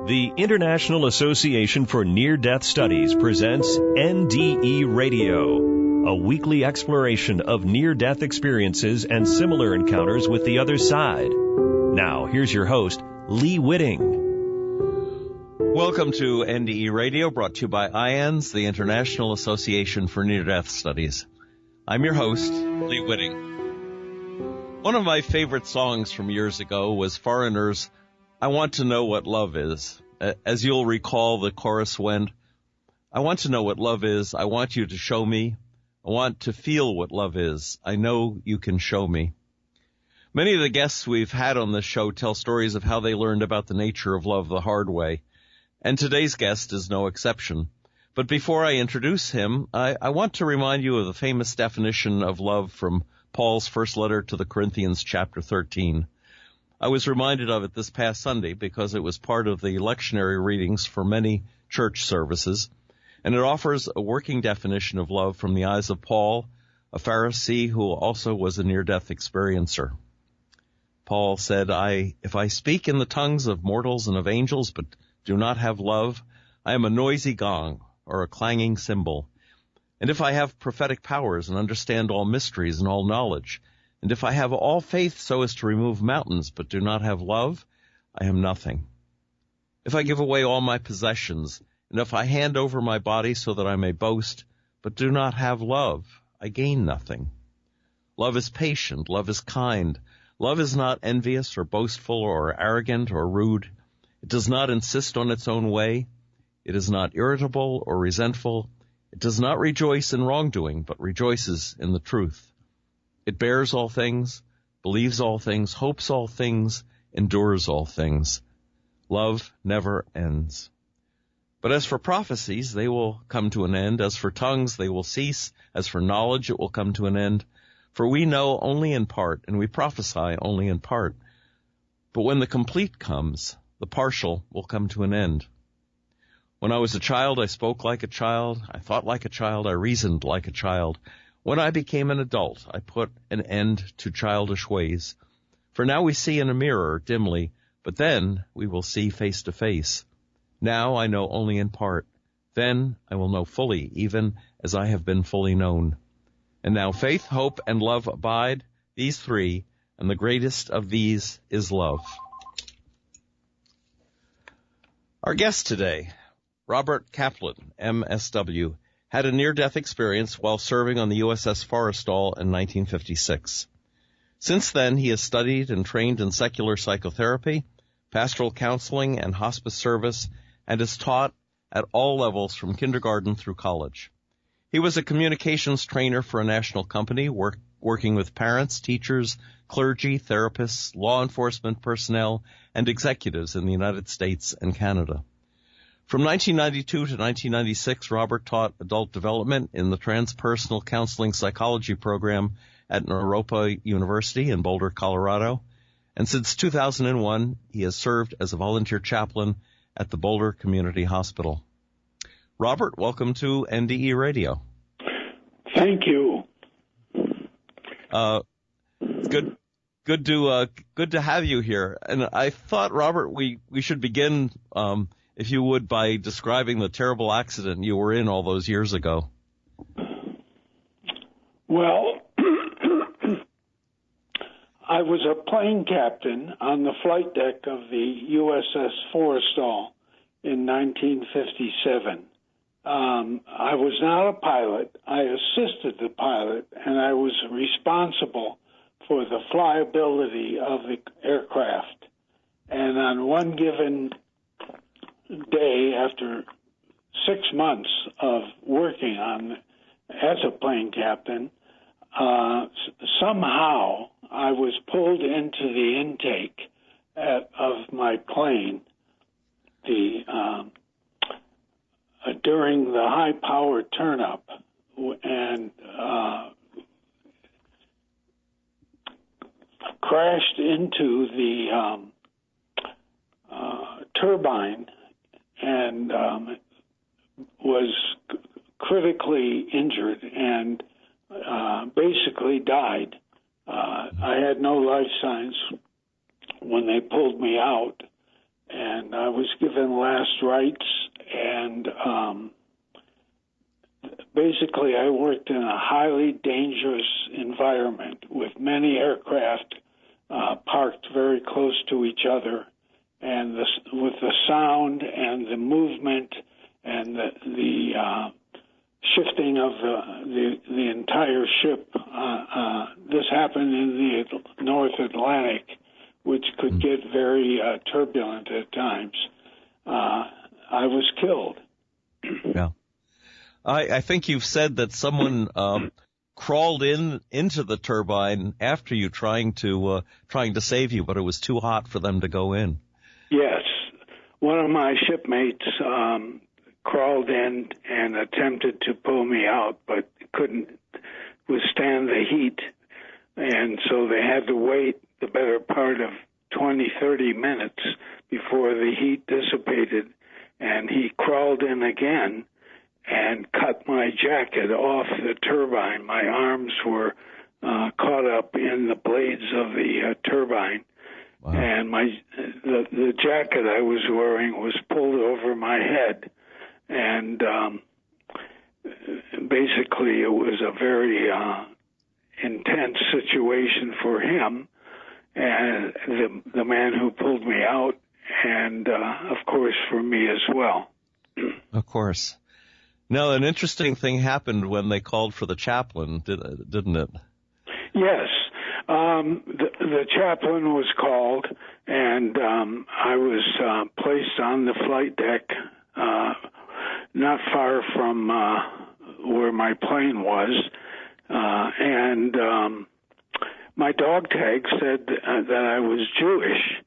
The International Association for Near-Death Studies presents NDE Radio, a weekly exploration of near-death experiences and similar encounters with the other side. Now, here's your host, Lee Witting. Welcome to NDE Radio, brought to you by IANDS, the International Association for Near-Death Studies. I'm your host, Lee Witting. One of my favorite songs from years ago was Foreigner's I Want to Know What Love Is. As you'll recall, the chorus went, I want to know what love is. I want you to show me. I want to feel what love is. I know you can show me. Many of the guests we've had on this show tell stories of how they learned about the nature of love the hard way. And today's guest is no exception. But before I introduce him, I want to remind you of the famous definition of love from Paul's first letter to the Corinthians, chapter 13. I was reminded of it this past Sunday because it was part of the lectionary readings for many church services, and it offers a working definition of love from the eyes of Paul, a Pharisee who also was a near-death experiencer. Paul said, if I speak in the tongues of mortals and of angels but do not have love, I am a noisy gong or a clanging cymbal. And if I have prophetic powers and understand all mysteries and all knowledge, and if I have all faith so as to remove mountains, but do not have love, I am nothing. If I give away all my possessions, and if I hand over my body so that I may boast, but do not have love, I gain nothing. Love is patient, love is kind. Love is not envious or boastful or arrogant or rude. It does not insist on its own way. It is not irritable or resentful. It does not rejoice in wrongdoing, but rejoices in the truth. It bears all things, believes all things, hopes all things, endures all things. Love never ends. But as for prophecies, they will come to an end. As for tongues, they will cease. As for knowledge, it will come to an end. For we know only in part, and we prophesy only in part. But when the complete comes, the partial will come to an end. When I was a child, I spoke like a child. I thought like a child. I reasoned like a child. When I became an adult, I put an end to childish ways. For now we see in a mirror dimly, but then we will see face to face. Now I know only in part. Then I will know fully, even as I have been fully known. And now faith, hope, and love abide, these three, and the greatest of these is love. Our guest today, Robert Caplan, MSW, had a near-death experience while serving on the USS Forrestal in 1956. Since then, he has studied and trained in secular psychotherapy, pastoral counseling, and hospice service, and is taught at all levels from kindergarten through college. He was a communications trainer for a national company, working with parents, teachers, clergy, therapists, law enforcement personnel, and executives in the United States and Canada. From 1992 to 1996, Robert taught adult development in the Transpersonal Counseling Psychology program at Naropa University in Boulder, Colorado. And since 2001, he has served as a volunteer chaplain at the Boulder Community Hospital. Robert, welcome to NDE Radio. Thank you. Good to have you here. And I thought, Robert, we should begin, if you would, by describing the terrible accident you were in all those years ago. Well, I was a plane captain on the flight deck of the USS Forrestal in 1957. I was not a pilot. I assisted the pilot, and I was responsible for the flyability of the aircraft. And on one given day, after 6 months of working as a plane captain, somehow I was pulled into the intake of my plane during the high power turn-up, and crashed into the turbine and was critically injured and basically died. I had no life signs when they pulled me out, and I was given last rites, and basically I worked in a highly dangerous environment with many aircraft parked very close to each other, and with the sound and the movement and the shifting of the entire ship. This happened in the North Atlantic, which could get very turbulent at times. I was killed. Yeah. I think you've said that someone crawled into the turbine after you, trying to save you, but it was too hot for them to go in. Yes. One of my shipmates crawled in and attempted to pull me out, but couldn't withstand the heat, and so they had to wait the better part of 20, 30 minutes before the heat dissipated, and he crawled in again and cut my jacket off the turbine. My arms were caught up in the blades of the turbine. Wow. And the jacket I was wearing was pulled over my head, and basically it was a very intense situation for him and the man who pulled me out, and of course for me as well. Of course. Now, an interesting thing happened when they called for the chaplain, didn't it? Yes. The chaplain was called, and I was placed on the flight deck not far from where my plane was, and my dog tag said that I was Jewish,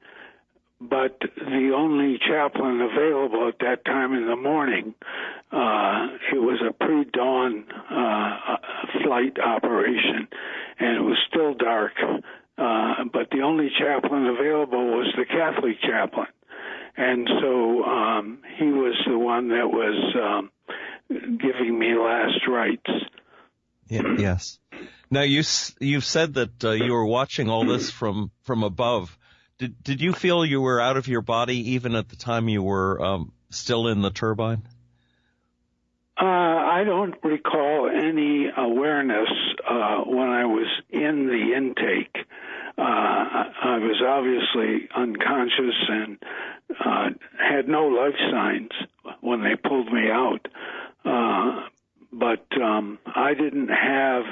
but the only chaplain available at that time in the morning, it was a pre-dawn flight operation, and it was still dark, but the only chaplain available was the Catholic chaplain. And so he was the one that was giving me last rites. Yes. Now, you've said that you were watching all this from above. Did you feel you were out of your body even at the time you were still in the turbine? I don't recall any awareness when I was in the intake. I was obviously unconscious and had no life signs when they pulled me out. But I didn't have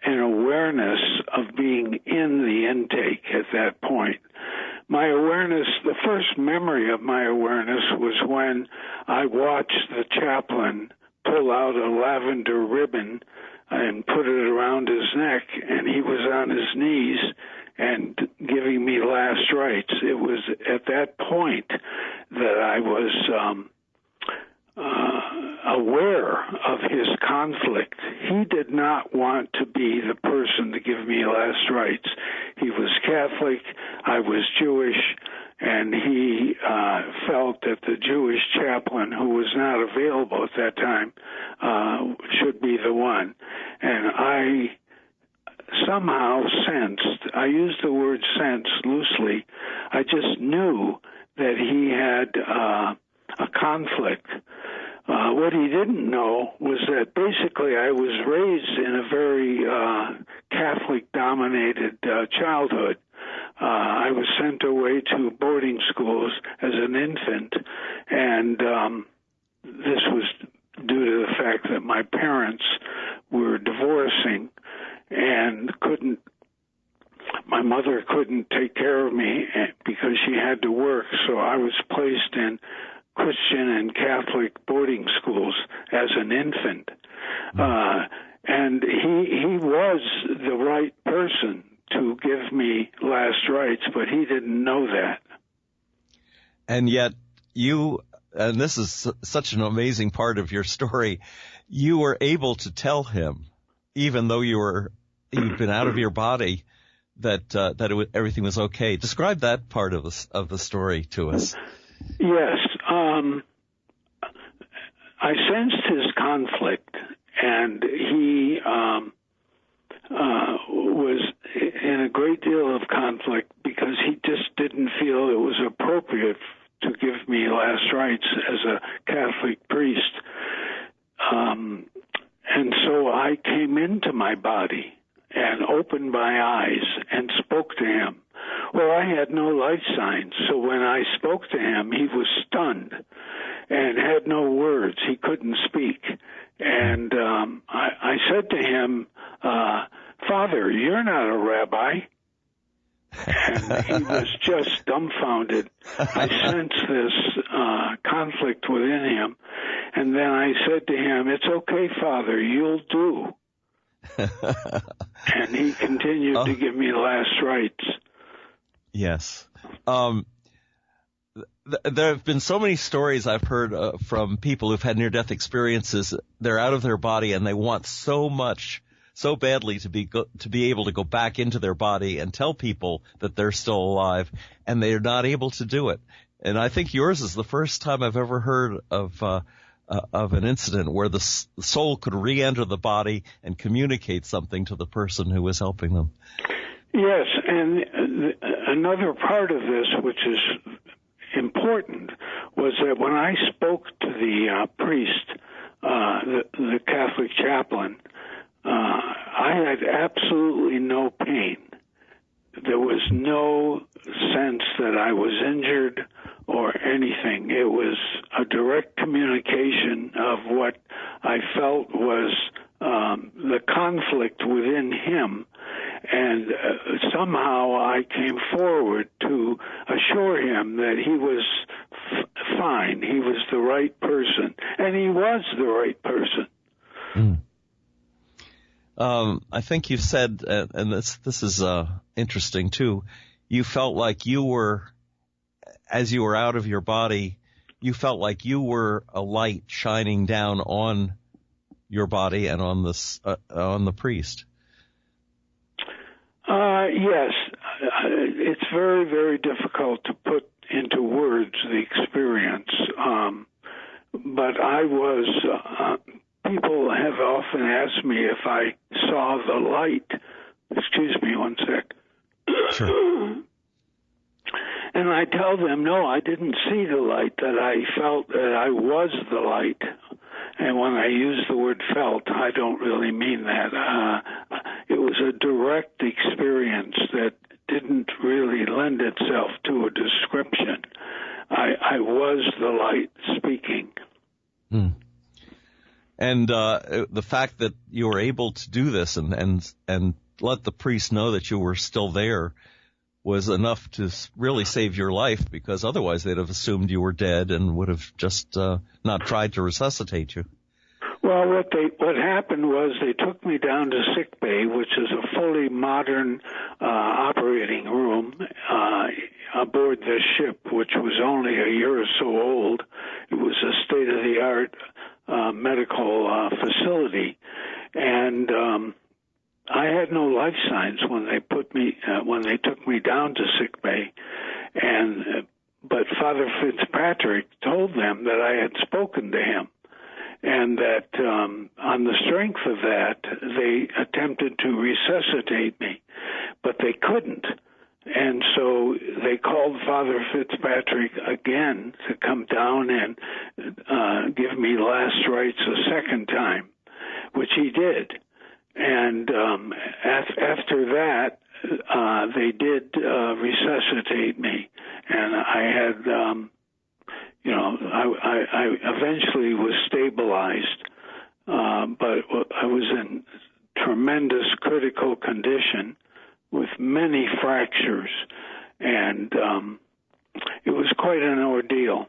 an awareness of being in the intake at that point. My awareness, the first memory of my awareness was when I watched the chaplain pull out a lavender ribbon and put it around his neck, and he was on his knees and giving me last rites. It was at that point that I was aware of his conflict. He did not want to be the person to give me last rites. He was Catholic, I was Jewish, and he felt that the Jewish chaplain, who was not available at that time, should be the one. And I somehow sensed, I use the word sense loosely, I just knew that he had a conflict. What he didn't know was that basically I was raised in a very Catholic-dominated childhood. I was sent away to boarding schools as an infant, and this was due to the fact that my parents were divorcing and my mother couldn't take care of me because she had to work, so I was placed in Christian and Catholic boarding schools as an infant. And he was the right person to give me last rites, but he didn't know that. And yet you, and this is such an amazing part of your story, you were able to tell him, even though you'd been out of your body, that everything was okay. Describe that part of the story to us. Yes. I sensed his conflict, and he was in a great deal of conflict because he just didn't feel it was appropriate to give me last rites as a Catholic priest. And so I came into my body and opened my eyes and spoke to him. Well, I had no life signs, so when I spoke to him, he was stunned and had no words. He couldn't speak. And I said to him, Father, you're not a rabbi. And he was just dumbfounded. I sensed this conflict within him. And then I said to him, it's okay, Father, you'll do. And he continued to give me last rites. Yes. There have been so many stories I've heard from people who've had near-death experiences. They're out of their body and they want so badly to be able to go back into their body and tell people that they're still alive, and they're not able to do it. And I think yours is the first time I've ever heard of an incident where the soul could re-enter the body and communicate something to the person who was helping them. Yes, and another part of this, which is important, was that when I spoke to the priest, the Catholic chaplain, I had absolutely no pain. There was no sense that I was injured or anything. It was a direct communication of what I felt was the conflict within him. And somehow I came forward to assure him that he was fine. He was the right person. And he was the right person. Mm. I think you said, and this is interesting too, you felt like you were, as you were out of your body, you felt like you were a light shining down on your body and on the priest. Yes. It's very, very difficult to put into words the experience. But I was, people have often asked me if I saw the light. Excuse me one sec. Sure. And I tell them, no, I didn't see the light, that I felt that I was the light. And when I use the word felt, I don't really mean that. It was a direct experience that didn't really lend itself to a description. I was the light speaking. Hmm. And the fact that you were able to do this and let the priest know that you were still there was enough to really save your life, because otherwise they'd have assumed you were dead and would have just not tried to resuscitate you. Well, what happened was they took me down to sick bay, which is a fully modern operating room aboard this ship, which was only a year or so old. It was a state-of-the-art medical facility, and I had no life signs when they took me down to sick bay, but Father Fitzpatrick told them that I had spoken to him, and that on the strength of that, they attempted to resuscitate me, but they couldn't. And so they called Father Fitzpatrick again to come down and give me last rites a second time, which he did. And after that, they did resuscitate me, and I had, I eventually was stabilized, but I was in tremendous critical condition with many fractures, and it was quite an ordeal.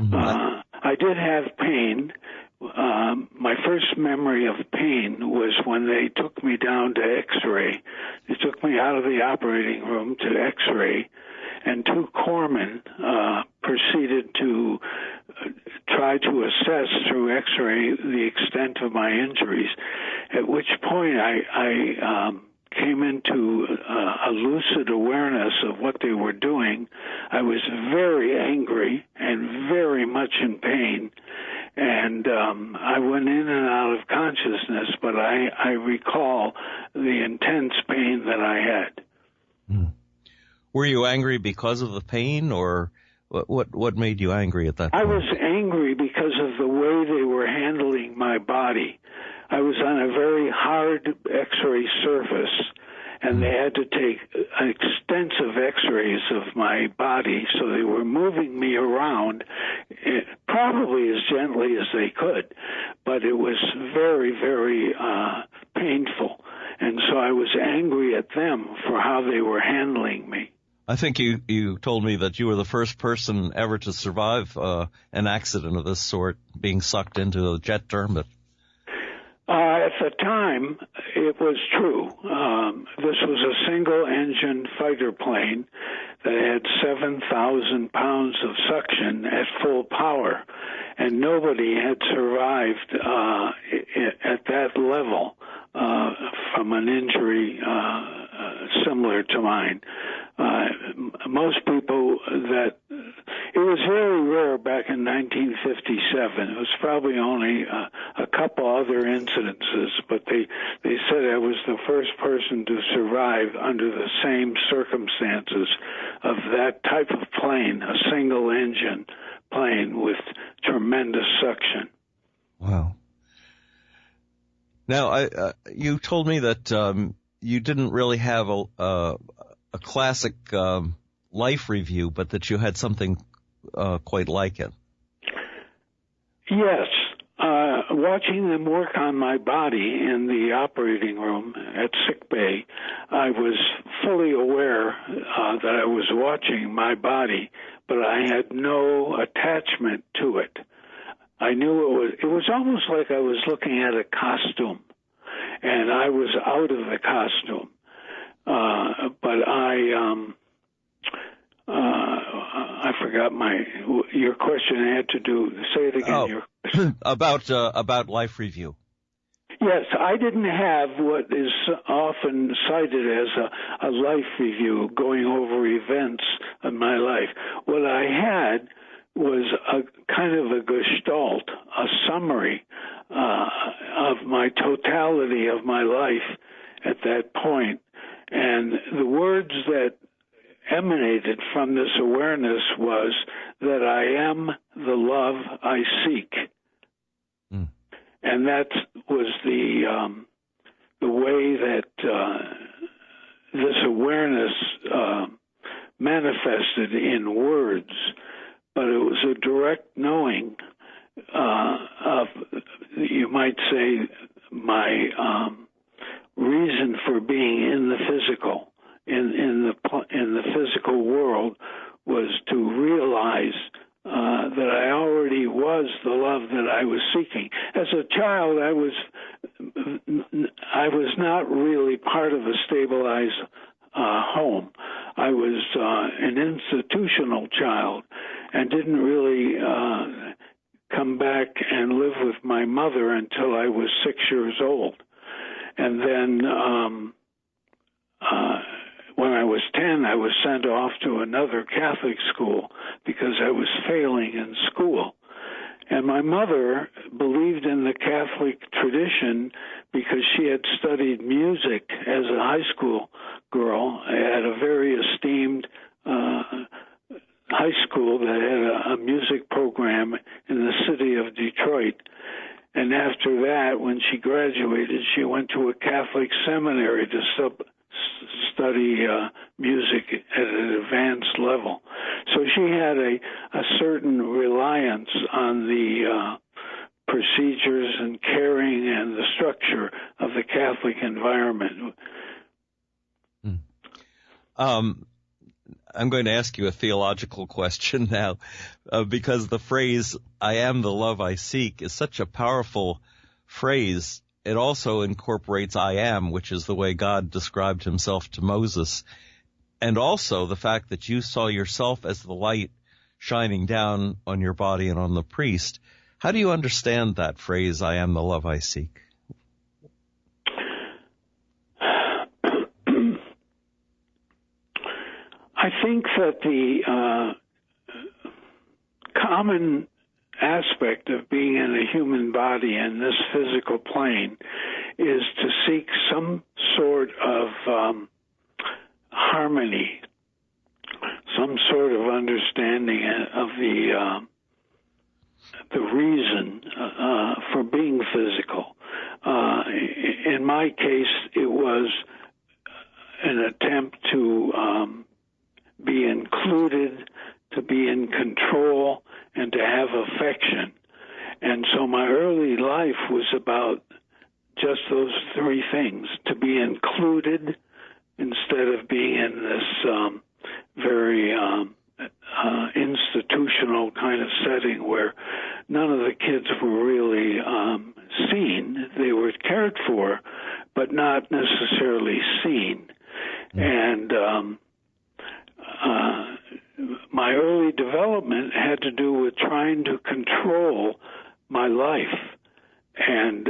Mm-hmm. I did have pain. My first memory of pain was when they took me down to X-ray. They took me out of the operating room to X-ray, and two corpsmen proceeded to try to assess through X-ray the extent of my injuries, at which point I came into a lucid awareness of what they were doing. I was very angry and very much in pain, and I went in and out of consciousness, but I recall the intense pain that I had. Were you angry because of the pain, or What made you angry at that point? I was angry because of the way they were handling my body. I was on a very hard X-ray surface, and they had to take extensive X-rays of my body, so they were moving me around probably as gently as they could, but it was very, very painful, and so I was angry at them for how they were handling me. I think you told me that you were the first person ever to survive an accident of this sort, being sucked into a jet turbine. At the time, it was true. This was a single-engine fighter plane that had 7,000 pounds of suction at full power, and nobody had survived at that level from an injury similar to mine. Most people it was very rare back in 1957. It was probably only a couple other incidences, but they said I was the first person to survive under the same circumstances of that type of plane, a single-engine plane with tremendous suction. Wow. Now, you told me that you didn't really have a classic life review, but that you had something quite like it. Yes. Watching them work on my body in the operating room at sick bay, I was fully aware that I was watching my body, but I had no attachment to it. I knew it was almost like I was looking at a costume, and I was out of the costume. But I forgot your question had to do. Say it again. Your question. about life review. Yes, I didn't have what is often cited as a life review, going over events of my life. What I had was a kind of a gestalt, a summary of my totality of my life at that point. And the words that emanated from this awareness was that I am the love I seek. Mm. And that was the way that this awareness manifested in words, but it was a direct knowing of, you might say, my reason for being in the physical, in the physical world, was to realize that I already was the love that I was seeking. As a child, I was not really part of a stabilized home. I was an institutional child and didn't really come back and live with my mother until I was 6 years old. And then when I was 10, I was sent off to another Catholic school because I was failing in school. And my mother believed in the Catholic tradition because she had studied music as a high school girl at a very esteemed high school that had a music program in the city of Detroit. And after that, when she graduated, she went to a Catholic seminary to study music at an advanced level. So she had a certain reliance on the procedures and caring and the structure of the Catholic environment. I'm going to ask you a theological question now, because the phrase, I am the love I seek, is such a powerful phrase. It also incorporates I am, which is the way God described himself to Moses, and also the fact that you saw yourself as the light shining down on your body and on the priest. How do you understand that phrase, I am the love I seek? I think that the common aspect of being in a human body in this physical plane is to seek some sort of harmony, some sort of understanding of the reason for being physical. In my case, it was an attempt to be included, to be in control, and to have affection. And so my early life was about just those three things: to be included instead of being in this very institutional kind of setting where none of the kids were really seen. They were cared for, but not necessarily seen. And my early development had to do with trying to control my life and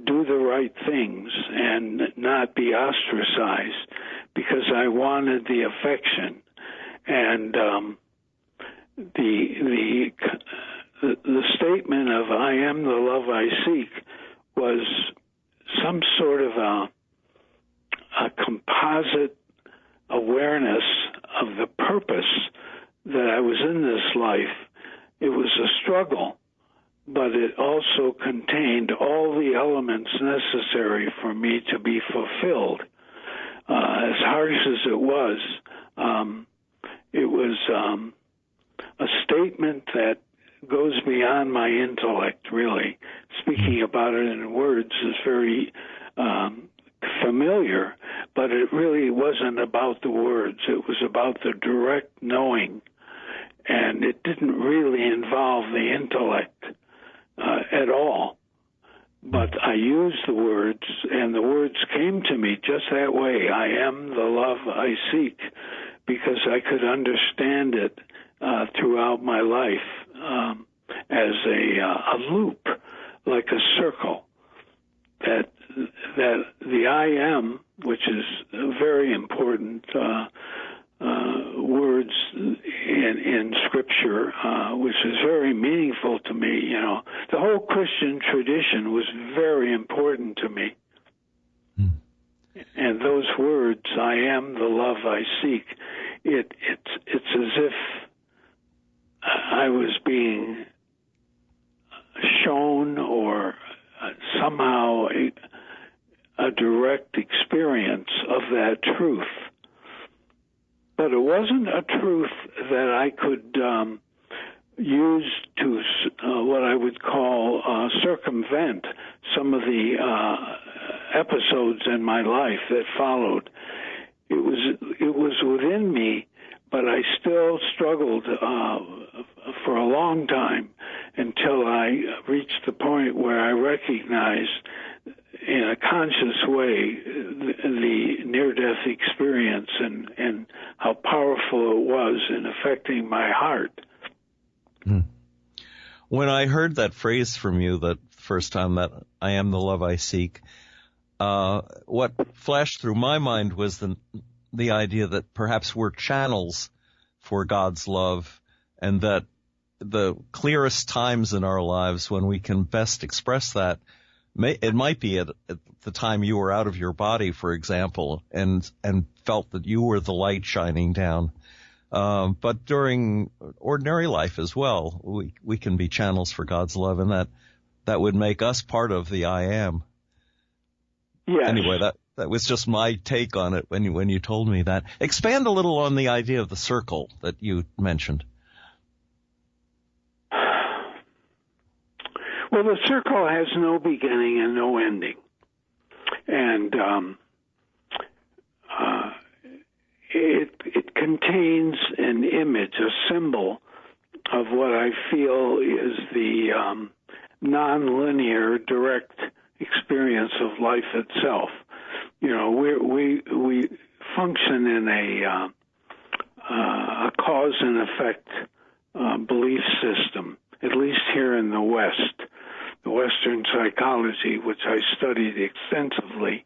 do the right things and not be ostracized, because I wanted the affection. And the statement of "I am the love I seek" was some sort of a composite awareness of the purpose that I was in this life. It was a struggle, but it also contained all the elements necessary for me to be fulfilled. As harsh as it was a statement that goes beyond my intellect, really. Speaking about it in words is very familiar, but it really wasn't about the words. It was about the direct knowing, and it didn't really involve the intellect at all. But I used the words, and the words came to me just that way. I am the love I seek, because I could understand it throughout my life as a loop, like a circle. That the I am, which is very important words in Scripture, which is very meaningful to me. You know, the whole Christian tradition was very important to me. And those words, "I am the love I seek," it's as if I was being shown or somehow a direct experience of that truth. But it wasn't a truth that I could use to what I would call circumvent some of the episodes in my life that followed. It was within me, but I still struggled for a long time until I reached the point where I recognized in a conscious way the near-death experience and how powerful it was in affecting my heart. When I heard that phrase from you the first time, that "I am the love I seek," what flashed through my mind was the idea that perhaps we're channels for God's love, and that the clearest times in our lives when we can best express that, it might be at the time you were out of your body, for example, and felt that you were the light shining down. But during ordinary life as well, we can be channels for God's love, and that would make us part of the I am. Yes. Anyway, that was just my take on it when you told me that. Expand a little on the idea of the circle that you mentioned. Well, the circle has no beginning and no ending. And it contains an image, a symbol of what I feel is the nonlinear, direct experience of life itself. You know, we function in a cause and effect belief system, at least here in the West. The Western psychology, which I studied extensively,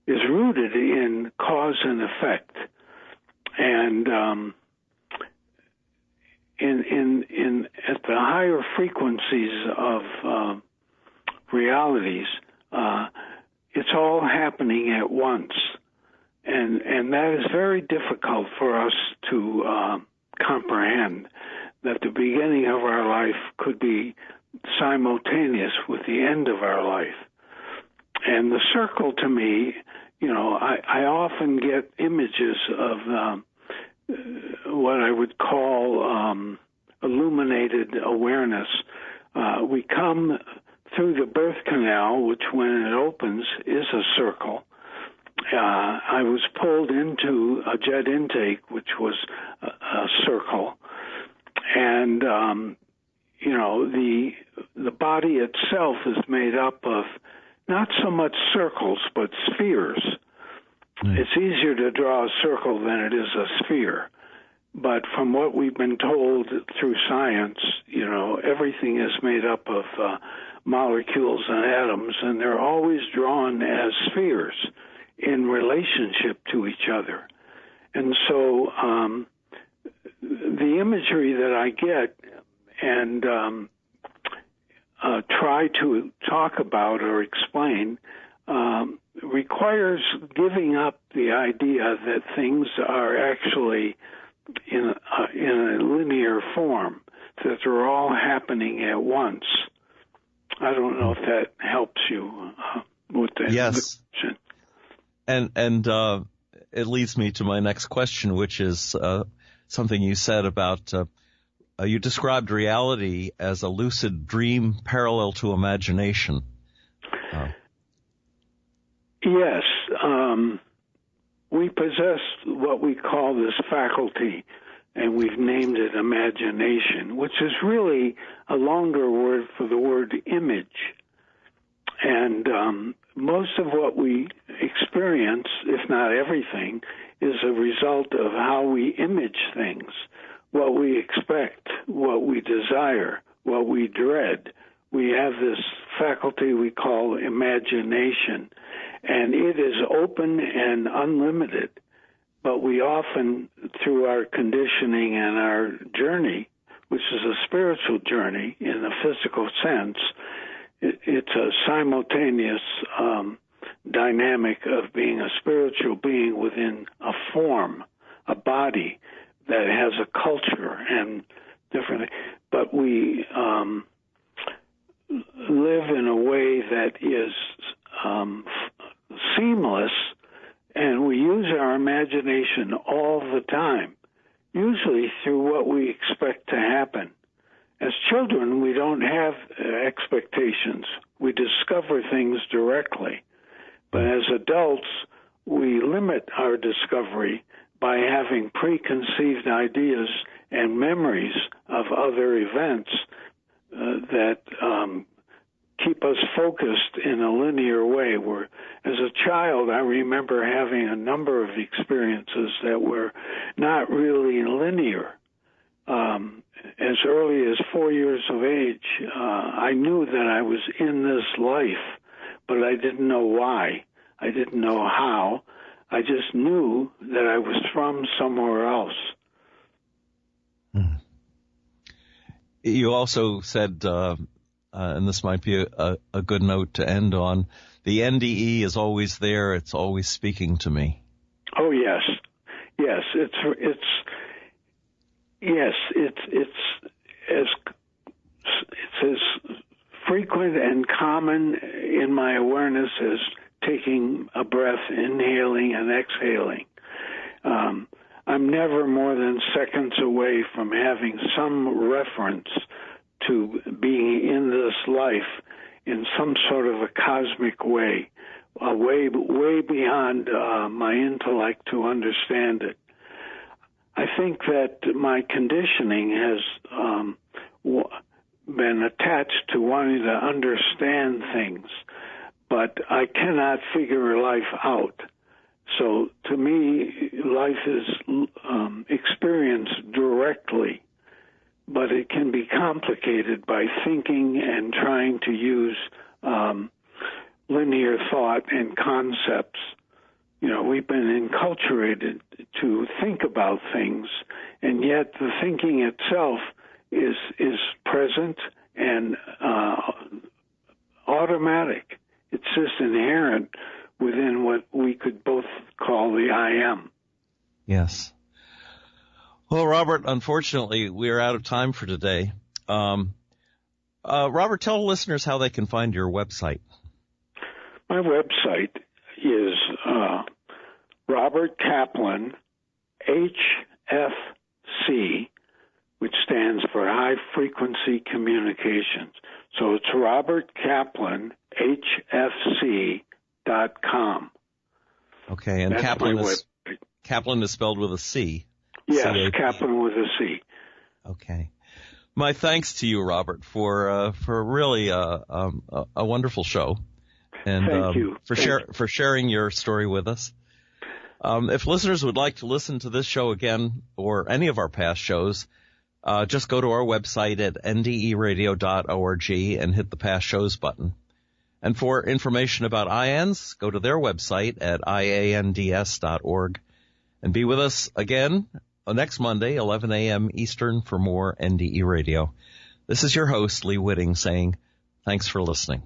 is rooted in cause and effect, and at the higher frequencies of realities, it's all happening at once, And that is very difficult for us to comprehend, that the beginning of our life could be simultaneous with the end of our life. And the circle, to me, I often get images of what I would call illuminated awareness. We come through the birth canal, which when it opens is a circle. I was pulled into a jet intake, which was a circle. And, the body itself is made up of not so much circles, but spheres. It's easier to draw a circle than it is a sphere. But from what we've been told through science, everything is made up of molecules and atoms, and they're always drawn as spheres in relationship to each other. And so the imagery that I get and try to talk about or explain requires giving up the idea that things are actually in a linear form, that they're all happening at once. I don't know if that helps you with that. Yes. And it leads me to my next question, which is something you said about you described reality as a lucid dream parallel to imagination. Yes. We possess what we call this faculty, and we've named it imagination, which is really a longer word for the word image. And most of what we experience, if not everything, is a result of how we image things, what we expect, what we desire, what we dread. We have this faculty we call imagination, and it is open and unlimited. But we often, through our conditioning and our journey, which is a spiritual journey in the physical sense, it's a simultaneous dynamic of being a spiritual being within a form, a body that has a culture and different. But we live in a way that is seamless, and we use our imagination all the time, usually through what we expect to happen. As children, we don't have expectations. We discover things directly. But as adults, we limit our discovery by having preconceived ideas and memories of other events that keep us focused in a linear way. Where, as a child, I remember having a number of experiences that were not really linear. As early as 4 years of age, I knew that I was in this life, but I didn't know why. I didn't know how. I just knew that I was from somewhere else. You also said, and this might be a good note to end on, the NDE is always there. It's always speaking to me. Oh, yes. Yes, it's as frequent and common in my awareness as taking a breath, inhaling and exhaling. I'm never more than seconds away from having some reference to being in this life in some sort of a cosmic way, way beyond my intellect to understand it. I think that my conditioning has been attached to wanting to understand things, but I cannot figure life out. So to me, life is experienced directly, but it can be complicated by thinking and trying to use linear thought and concepts. You know, we've been enculturated to think about things, and yet the thinking itself is present and automatic. It's just inherent within what we could both call the I am. Yes. Well, Robert, unfortunately, we are out of time for today. Robert, tell listeners how they can find your website. My website is Robert Caplan, HFC, which stands for High Frequency Communications. So it's Robert Caplan, HFC.com. Okay, and Caplan is spelled with a C. Yes, C-A-P. Caplan with a C. Okay. My thanks to you, Robert, for really a wonderful show, and Thank you. for sharing your story with us. If listeners would like to listen to this show again or any of our past shows, just go to our website at nderadio.org and hit the past shows button. And for information about IANDS, go to their website at IANDS.org. And be with us again next Monday, 11 a.m. Eastern, for more NDE Radio. This is your host, Lee Witting, saying thanks for listening.